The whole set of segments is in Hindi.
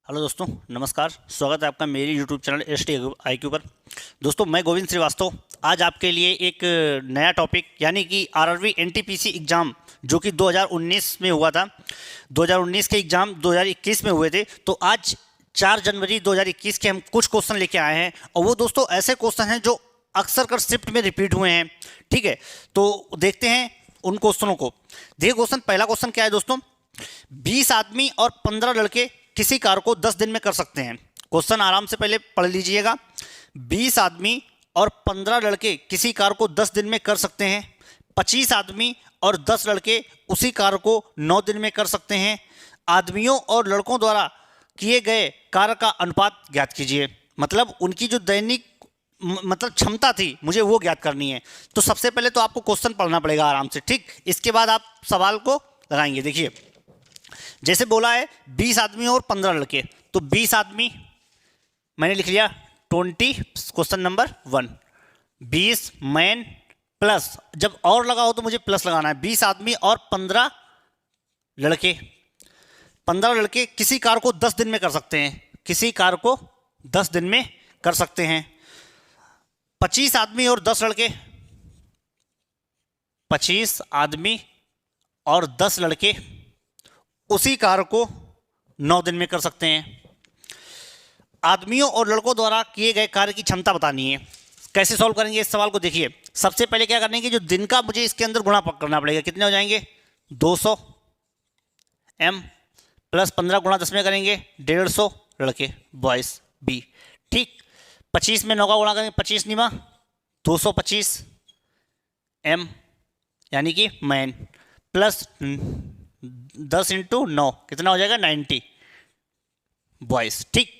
हेलो दोस्तों, नमस्कार। स्वागत है आपका मेरी यूट्यूब चैनल STIQ पर। दोस्तों, मैं गोविंद श्रीवास्तव आज आपके लिए एक नया टॉपिक यानी कि RRB NTPC एग्ज़ाम जो कि 2019 में हुआ था। 2019 के एग्ज़ाम 2021 में हुए थे, तो आज 4 जनवरी 2021 के हम कुछ क्वेश्चन लेके आए हैं। और वो दोस्तों ऐसे क्वेश्चन हैं जो अक्सर कर शिफ्ट में रिपीट हुए हैं। ठीक है, तो देखते हैं उन क्वेश्चनों को। देखिए क्वेश्चन, पहला क्वेश्चन क्या है दोस्तों। 20 आदमी और 15 लड़के किसी कार्य को 10 दिन में कर सकते हैं। क्वेश्चन आराम से पहले पढ़ लीजिएगा। 20 आदमी और 15 लड़के किसी कार्य को 10 दिन में कर सकते हैं। 25 आदमी और 10 लड़के उसी कार्य को 9 दिन में कर सकते हैं। आदमियों और लड़कों द्वारा किए गए कार्य का अनुपात ज्ञात कीजिए। मतलब उनकी जो दैनिक मतलब क्षमता थी, मुझे वो ज्ञात करनी है। तो सबसे पहले तो आपको क्वेश्चन पढ़ना पड़ेगा आराम से, ठीक। इसके बाद आप सवाल को लगाएंगे। देखिए, जैसे बोला है 20 आदमी और 15 लड़के, तो 20 आदमी मैंने लिख लिया 20, क्वेश्चन नंबर 1। 20 मैन प्लस, जब और लगा हो तो मुझे प्लस लगाना है। 20 आदमी और 15 लड़के। 15 लड़के किसी कार्य को 10 दिन में कर सकते हैं। किसी कार्य को 10 दिन में कर सकते हैं। 25 आदमी और 10 लड़के। 25 आदमी और 10 लड़के उसी कार्य को 9 दिन में कर सकते हैं। आदमियों और लड़कों द्वारा किए गए कार्य की क्षमता बतानी है। कैसे सॉल्व करेंगे इस सवाल को। देखिए, सबसे पहले क्या करने की, जो दिन का मुझे इसके अंदर गुणा करना पड़ेगा। कितने हो जाएंगे, 200 m प्लस 15 गुणा 10 में करेंगे 150 लड़के बॉयस बी। ठीक, 25 में 9 का गुणा करेंगे, 25 निमा 225 m यानी कि मैन, प्लस 10 × 9 कितना हो जाएगा 90 बॉयस। ठीक,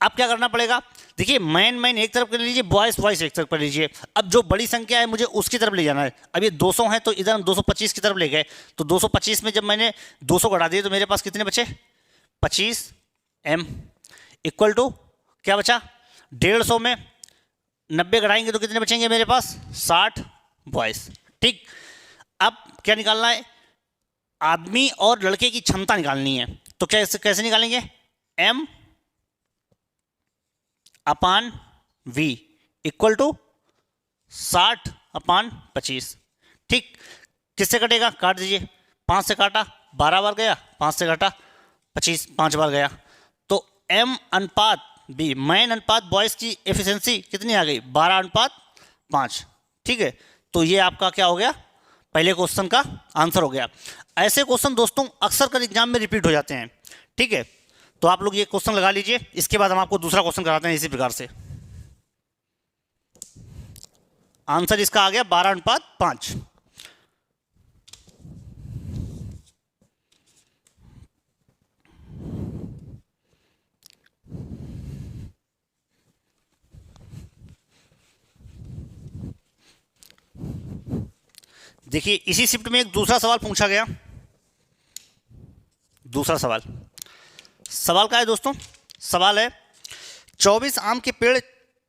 अब क्या करना पड़ेगा। देखिए, मैन एक तरफ कर लीजिए, बॉयस एक तरफ कर लीजिए। अब जो बड़ी संख्या है मुझे उसकी तरफ ले जाना है। अब ये 200 है तो इधर हम 225 की तरफ ले गए, तो 225 में जब मैंने 200 घटा दिए तो मेरे पास कितने बचे, 25 m इक्वल टू क्या बचा, 150 में 90 घटाएंगे तो कितने बचेंगे मेरे पास, 60 बॉयस। ठीक, अब क्या निकालना है, आदमी और लड़के की क्षमता निकालनी है। तो कैसे निकालेंगे, m अपान v इक्वल टू 60/25। ठीक, किससे कटेगा, काट दीजिए। 5 से काटा 12 बार गया, 5 से काटा 25 5 बार गया। तो m अनुपात b, मैन अनुपात बॉयज की एफिशिएंसी कितनी आ गई, 12:5। ठीक है, तो ये आपका क्या हो गया, पहले क्वेश्चन का आंसर हो गया। ऐसे क्वेश्चन दोस्तों अक्सर कर एग्जाम में रिपीट हो जाते हैं। ठीक है, तो आप लोग ये क्वेश्चन लगा लीजिए। इसके बाद हम आपको दूसरा क्वेश्चन कराते हैं इसी प्रकार से। आंसर इसका आ गया 12:5। देखिए, इसी शिफ्ट में एक दूसरा सवाल पूछा गया। दूसरा सवाल का है दोस्तों, सवाल है 24 आम के पेड़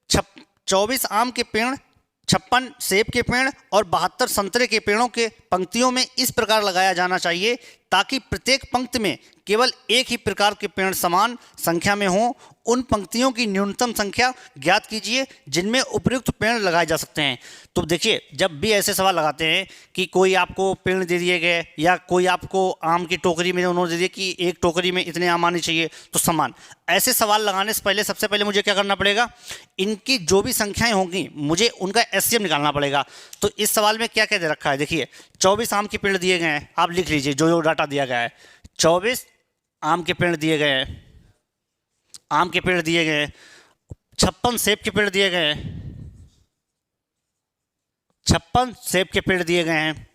56 सेब के पेड़ और 72 संतरे के पेड़ों के पंक्तियों में इस प्रकार लगाया जाना चाहिए ताकि प्रत्येक पंक्ति में केवल एक ही प्रकार के पेड़ समान संख्या में हों। उन पंक्तियों की न्यूनतम संख्या ज्ञात कीजिए जिनमें उपयुक्त पेड़ लगाए जा सकते हैं। तो देखिए, जब भी ऐसे सवाल लगाते हैं कि कोई आपको पेड़ दे दिए गए या कोई आपको आम की टोकरी में उन्होंने दे दिया कि एक टोकरी में इतने आम आने चाहिए तो समान, ऐसे सवाल लगाने से पहले सबसे पहले मुझे क्या करना पड़ेगा, इनकी जो भी संख्याएं होंगी मुझे उनका एससीएम निकालना पड़ेगा। तो इस सवाल में क्या क्या दे रखा है, देखिए 24 आम के पेड़ दिए गए हैं, आप लिख लीजिए जो डाटा दिया गया है। 24 आम के पेड़ दिए गए हैं, आम के पेड़ दिए गए हैं। 56 सेब के पेड़ दिए गए हैं, 56 सेब के पेड़ दिए गए हैं।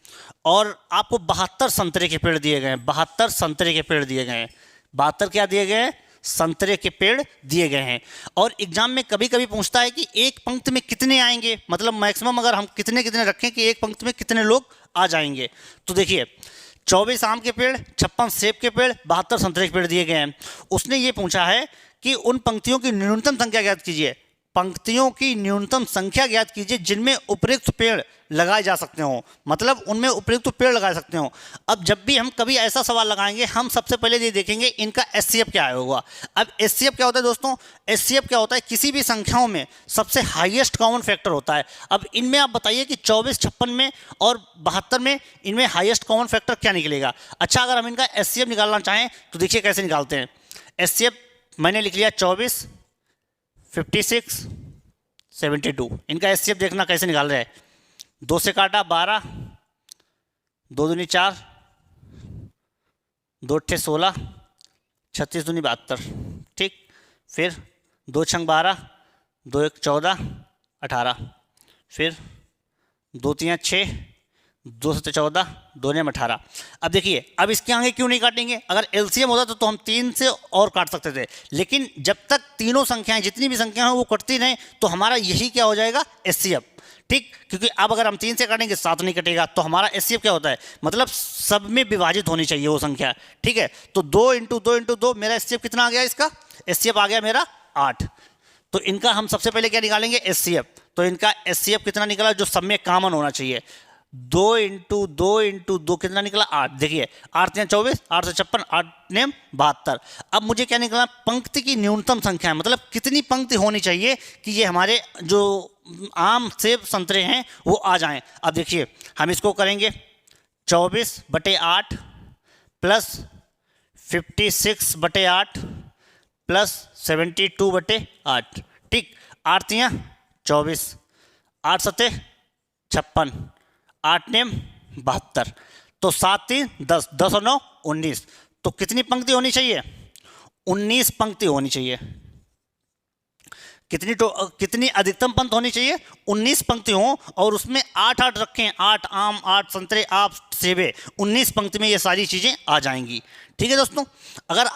और आपको 72 संतरे के पेड़ दिए गए हैं, 72 संतरे के पेड़ दिए गए हैं। 72 क्या दिए गए हैं, संतरे के पेड़ दिए गए हैं। और एग्जाम में कभी कभी पूछता है कि एक पंक्ति में कितने आएंगे, मतलब मैक्सिमम अगर हम कितने रखें कि एक पंक्ति में कितने लोग आ जाएंगे। तो देखिए, 24 आम के पेड़, 56 सेब के पेड़, 72 संतरे के पेड़ दिए गए हैं। उसने ये पूछा है कि उन पंक्तियों की न्यूनतम संख्या ज्ञात कीजिए। पंक्तियों की न्यूनतम संख्या ज्ञात कीजिए जिनमें उपयुक्त पेड़ लगाए जा सकते हो, मतलब उनमें उपयुक्त पेड़ लगा सकते हो। अब जब भी हम कभी ऐसा सवाल लगाएंगे, हम सबसे पहले ये देखेंगे इनका एचसीएफ क्या होगा। अब एचसीएफ क्या होता है दोस्तों? एचसीएफ क्या होता है? किसी भी संख्याओं में सबसे हाईएस्ट कॉमन फैक्टर होता है। अब इनमें आप बताइए कि 24, 56 में और 72 में इनमें हाईएस्ट कॉमन फैक्टर क्या निकलेगा। अच्छा, अगर हम इनका एचसीएफ निकालना चाहें तो देखिए कैसे निकालते हैं। एचसीएफ मैंने लिख लिया 24, 56, 72। इनका एचसीएफ देखना कैसे निकाल रहे हैं। 2 से काटा 12, 2 दूनी 4, 2 अट्ठे 16, 36 दूनी 72। ठीक, फिर 2 छंग 12, 2 एक 14, 18, फिर 2 3 6, 2 7 14, 2 9 18। अब देखिए, अब इसके आगे क्यों नहीं काटेंगे? अगर एलसीएम होता तो हम 3 से और काट सकते थे, लेकिन जब तक तीनों संख्याएं, जितनी भी संख्याएं हैं वो कटती नहीं, तो हमारा यही क्या हो जाएगा? एचसीएफ। ठीक, क्योंकि अब अगर हम 3 से काटेंगे 7 नहीं कटेगा, तो हमारा एचसीएफ क्या होता है? मतलब सब में विभाजित होनी चाहिए वो संख्या। ठीक है, तो 2 × 2 × 2 मेरा एचसीएफ कितना आ गया? इसका एचसीएफ आ गया मेरा 8। तो इनका हम सबसे पहले क्या निकालेंगे? एचसीएफ। तो इनका एचसीएफ कितना निकला जो सब में कॉमन होना चाहिए? 2 × 2 × 2 कितना निकला? 8। देखिए, 8 × 24, 8 से 56, 8 ने 72। अब मुझे क्या निकला? पंक्ति की न्यूनतम संख्या है, मतलब कितनी पंक्ति होनी चाहिए कि ये हमारे जो आम सेब संतरे हैं वो आ जाएं। अब देखिए, हम इसको करेंगे 24/8 प्लस 56/8 प्लस 72/8। ठीक, 8 × 24, 8 × 7 56, 8 ने 72, तो 7 3 10, 10 और 9 19। तो कितनी पंक्ति होनी चाहिए? 19 पंक्ति होनी चाहिए। कितनी अधिकतम पंक्ति होनी चाहिए? 19 पंक्ति हो, और उसमें 8 रखें, 8 आम, 8 संतरे, 8 सेबे। 19 पंक्ति में ये सारी चीज़ें आ जाएंगी। ठीक है दोस्तों, अगर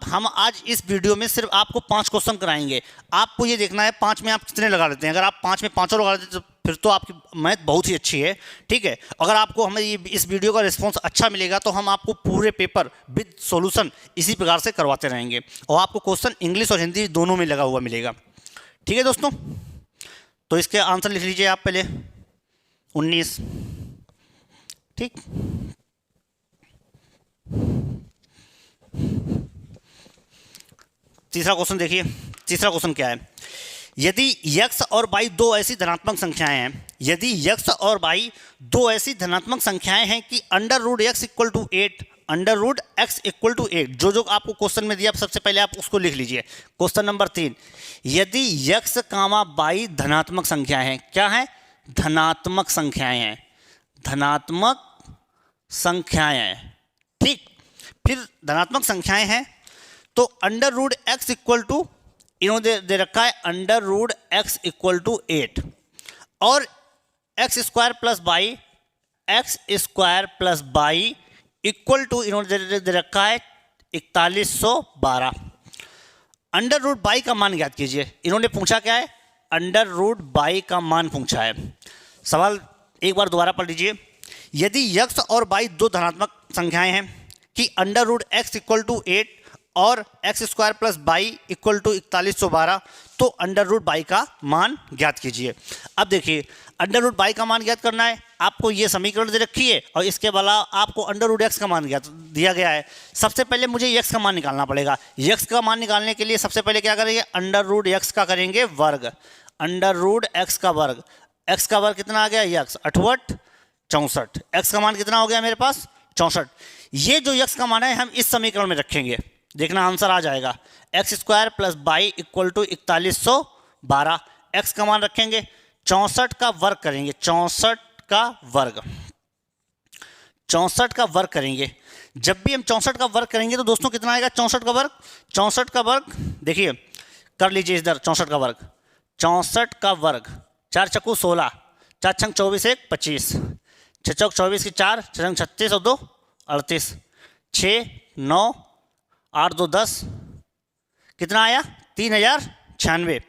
हम आज इस वीडियो में सिर्फ आपको 5 क्वेश्चन कराएंगे। आपको ये देखना है 5 में आप कितने लगा लेते हैं। अगर आप 5 में 5 लगा लेते हैं तो फिर तो आपकी मैथ बहुत ही अच्छी है। ठीक है, अगर आपको हमें इस वीडियो का रिस्पॉन्स अच्छा मिलेगा तो हम आपको पूरे पेपर विद सॉल्यूशन इसी प्रकार से करवाते रहेंगे, और आपको क्वेश्चन इंग्लिश और हिंदी दोनों में लगा हुआ मिलेगा। ठीक है दोस्तों, तो इसके आंसर लिख लीजिए आप पहले 19। ठीक, तीसरा क्वेश्चन देखिए। तीसरा क्वेश्चन क्या है? यदि x और y दो ऐसी धनात्मक संख्याएं हैं, यदि x और y दो ऐसी धनात्मक संख्याएं हैं कि √x = 8, √x = 8, जो आपको क्वेश्चन में दिया, सबसे पहले आप उसको लिख लीजिए। क्वेश्चन नंबर 3, यदि x, y धनात्मक संख्याएं हैं। क्या है? धनात्मक संख्याएं हैं, धनात्मक संख्याएं हैं। ठीक, फिर धनात्मक संख्याएं हैं तो √x = इन्होंने दे रखा है √x = 8, और x² + y, x² + y = इन्होंने दे रखा है 4112। √y का मान ज्ञात कीजिए। इन्होंने पूछा क्या है? √y का मान पूछा है। सवाल एक बार दोबारा पढ़ लीजिए। यदि x और y दो धनात्मक संख्याएं हैं कि √x = 8 और x² + y = 4112, तो √y का मान ज्ञात कीजिए। अब देखिए, √y का मान ज्ञात करना है, आपको ये समीकरण दे रखी है, और इसके अलावा आपको √x का मान ज्ञात दिया गया है। सबसे पहले मुझे x का मान निकालना पड़ेगा। x का मान निकालने के लिए सबसे पहले क्या करेंगे? √x का करेंगे वर्ग, √x का वर्ग। x का वर्ग कितना आ गया? x 8 × 64। x का मान कितना हो गया मेरे पास? 64। ये जो x का मान है हम इस समीकरण में रखेंगे, देखना आंसर आ जाएगा। x² + y = 4112। x का मान रखेंगे, 64 का वर्ग करेंगे, 64 का वर्ग, 64 का वर्ग करेंगे। जब भी हम 64 का वर्ग करेंगे तो दोस्तों कितना आएगा? 64 का वर्ग, 64 का वर्ग देखिए, कर लीजिए इधर 64 का वर्ग। 64 का वर्ग, 4 × 16, 4 × 24 1 25, 6 × 24 की 4, 6 × 36 और 2 38, 6 9 8 2 10, कितना आया? 3096।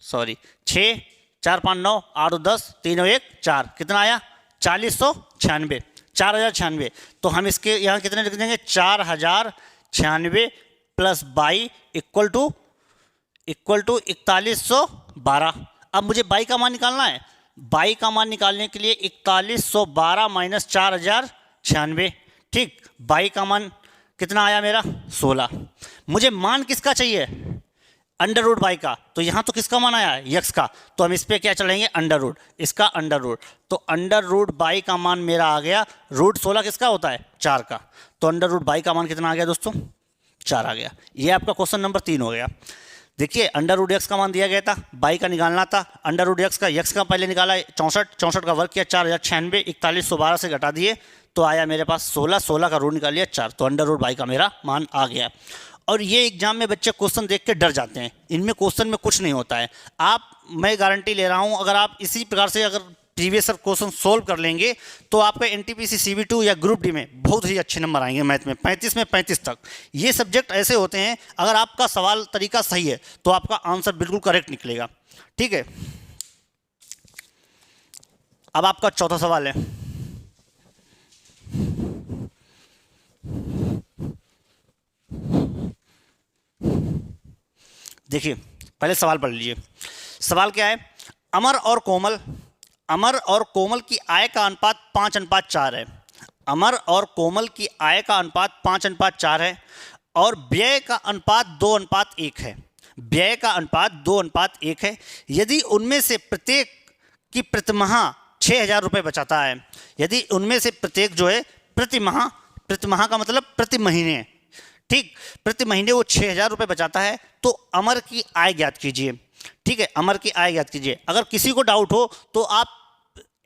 सॉरी, 6 4 5 9 8 2 10, 3 1 4, कितना आया? 4096, 4096। तो हम इसके यहाँ कितने लिख देंगे? 4096 + y = इक्वल टू 4112। अब मुझे बाई का मान निकालना है। बाई का मान निकालने के लिए 4112 माइनस 4096। ठीक, बाई का मान कितना आया मेरा 16। मुझे मान किसका चाहिए, अंडर रूट बाई का। तो यहाँ तो किसका मान आया है, यक्स का। तो हम इस पे क्या चलेंगे, अंडर रूट, इसका अंडर रूट। तो अंडर रूट बाई का मान मेरा आ गया, रूट 16 किसका होता है, 4 का। तो अंडर रूट बाई का मान कितना आ गया दोस्तों, 4 आ गया। ये आपका क्वेश्चन नंबर 3 हो गया। देखिए अंडर रूट एक्स का मान दिया गया था, बाई का निकालना था। अंडर रूट एक्स का पहले निकाला 64 का वर्क किया 4096, 4112 से घटा दिए तो आया मेरे पास 16 का रूट निकाल लिया 4। तो अंडर रूट बाई का मेरा मान आ गया। और ये एग्जाम में बच्चे क्वेश्चन देख के डर जाते हैं, इनमें क्वेश्चन में कुछ नहीं होता है। मैं गारंटी ले रहा हूँ, अगर आप इसी प्रकार से अगर प्रीवियस क्वेश्चन सोल्व कर लेंगे तो आपका एनटीपीसी CV2 या ग्रुप डी में बहुत ही अच्छे नंबर आएंगे। मैथ में 35 में 35 तक। ये सब्जेक्ट ऐसे होते हैं, अगर आपका सवाल तरीका सही है तो आपका आंसर बिल्कुल करेक्ट निकलेगा। ठीक है, अब आपका चौथा सवाल है। देखिए पहले सवाल पढ़ लीजिए। सवाल क्या है, अमर और कोमल की आय का अनुपात 5:4 है। अमर और कोमल की आय का अनुपात 5:4 है और व्यय का अनुपात 2:1 है। व्यय का अनुपात 2:1 है। यदि उनमें से प्रत्येक की प्रतिमाह 6,000 रुपये बचाता है, यदि उनमें से प्रत्येक जो है प्रतिमाह का मतलब प्रति महीने, ठीक, प्रति महीने वो 6,000 रुपये बचाता है, तो अमर की आय ज्ञात कीजिए। ठीक है, अमर की आय ज्ञात कीजिए। अगर किसी को डाउट हो तो आप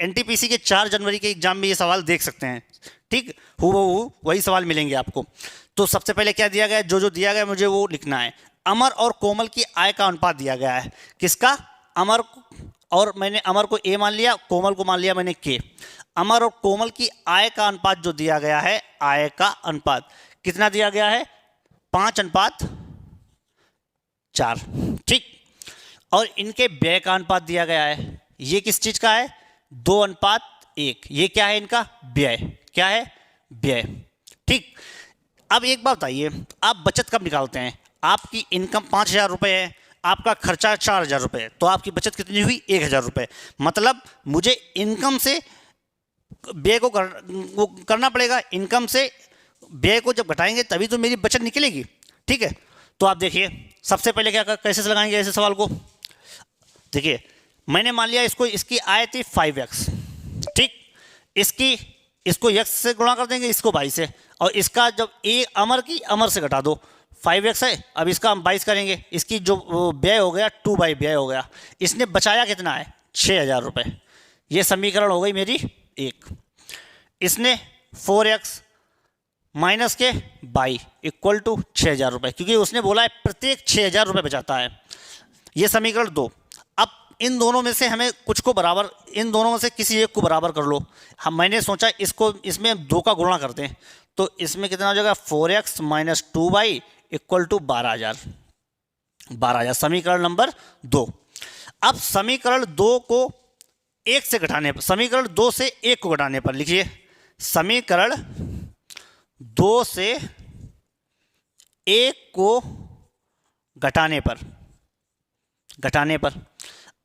एनटीपीसी के 4 जनवरी के एग्जाम में ये सवाल देख सकते हैं। ठीक, वही सवाल मिलेंगे आपको। तो सबसे पहले क्या दिया गया है, जो दिया गया है मुझे वो लिखना है। अमर और कोमल की आय का अनुपात दिया गया है, किसका, अमर, और मैंने अमर को ए मान लिया, कोमल को मान लिया मैंने के। अमर और कोमल की आय का अनुपात जो दिया गया है, आय का अनुपात कितना दिया गया है, 5:4। ठीक, और इनके व्यय का अनुपात दिया गया है, ये किस चीज का है, 2:1। ये क्या है, इनका व्यय, क्या है, व्यय। ठीक, अब एक बात बताइए, आप बचत कब निकालते हैं, आपकी इनकम 5,000 रुपये है, आपका खर्चा 4,000 रुपये है, तो आपकी बचत कितनी हुई, 1,000 रुपये। मतलब मुझे इनकम से व्यय को करना पड़ेगा, इनकम से व्यय को जब घटाएंगे तभी तो मेरी बचत निकलेगी। ठीक है, तो आप देखिए सबसे पहले क्या कैसे लगाएंगे ऐसे सवाल को। देखिए मैंने मान लिया इसकी आय थी 5x। ठीक, इसको x से गुणा कर देंगे, इसको 22 से, और इसका जब अमर से घटा दो, 5x है, अब इसका हम 22 करेंगे, इसकी जो व्यय हो गया 2/, व्यय हो गया। इसने बचाया कितना है, 6,000 रुपये। ये समीकरण हो गई मेरी 1। इसने 4x माइनस के 22 इक्वल टू 6,000 रुपये, क्योंकि उसने बोला है प्रत्येक 6,000 रुपये बचाता है। ये समीकरण 2। अब इन दोनों में से हमें इन दोनों में से किसी एक को बराबर कर लो। मैंने सोचा इसमें 2 का गुणा करते हैं, तो इसमें कितना हो जाएगा, 4x minus 2y equal to 12,000। समीकरण नंबर 2। अब समीकरण 2 को 1 से घटाने पर, समीकरण 2 से 1 को घटाने पर लिखिए, समीकरण 2 से 1 को घटाने पर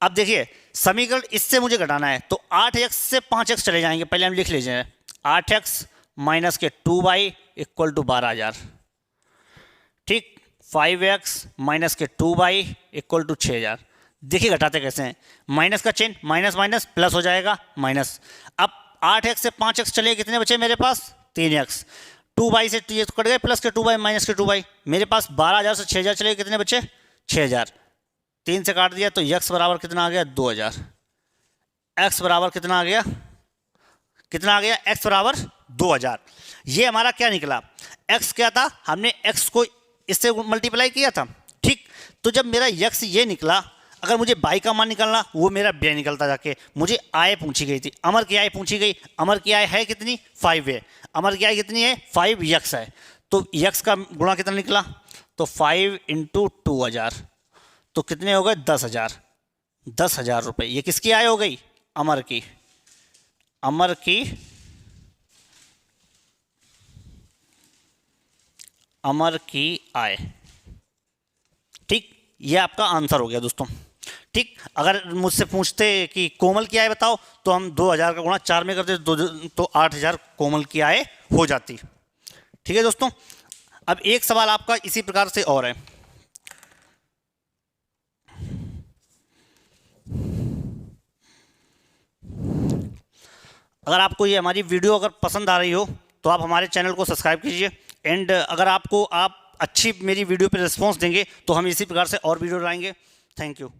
अब देखिए समीकरण इससे मुझे घटाना है, तो 8x से 5x चले जाएंगे, पहले हम लिख लीजिए 8x माइनस के 2y इक्वल टू 12,000। ठीक, 5x माइनस के 2y इक्वल टू 6,000। देखिए घटाते कैसे हैं, माइनस का चिन्ह, माइनस माइनस प्लस हो जाएगा, माइनस। अब 8x से 5x चले, कितने बचे मेरे पास, 3x। 2y से ये कट गए, प्लस के 2y माइनस के 2y, मेरे पास 12,000 से 6,000 चले, कितने बचे, 6,000। 3 से काट दिया तो x बराबर कितना आ गया, 2,000। x बराबर कितना आ गया, x बराबर 2,000। ये हमारा क्या निकला, x क्या था, हमने x को इससे मल्टीप्लाई किया था। ठीक, तो जब मेरा x ये निकला, अगर मुझे बाई का मान निकालना, वो मेरा व्यय निकलता जाके। मुझे आय पूछी गई थी, अमर की आय पूछी गई, अमर की आय है कितनी, 5 है, अमर की आय कितनी है, 5x है, तो x का गुणा कितना निकला, तो 5 × 2,000, तो कितने हो गए, 10,000 रुपये। ये किसकी आय हो गई, अमर की आय। ठीक, ये आपका आंसर हो गया दोस्तों। ठीक, अगर मुझसे पूछते कि कोमल की आय बताओ, तो हम 2000 का गुणा 4 में करते तो 8000 कोमल की आय हो जाती। ठीक है दोस्तों, अब एक सवाल आपका इसी प्रकार से और है। अगर आपको ये हमारी वीडियो अगर पसंद आ रही हो तो आप हमारे चैनल को सब्सक्राइब कीजिए। एंड अगर आप अच्छी मेरी वीडियो पे रिस्पॉन्स देंगे तो हम इसी प्रकार से और वीडियो लाएंगे। Thank you.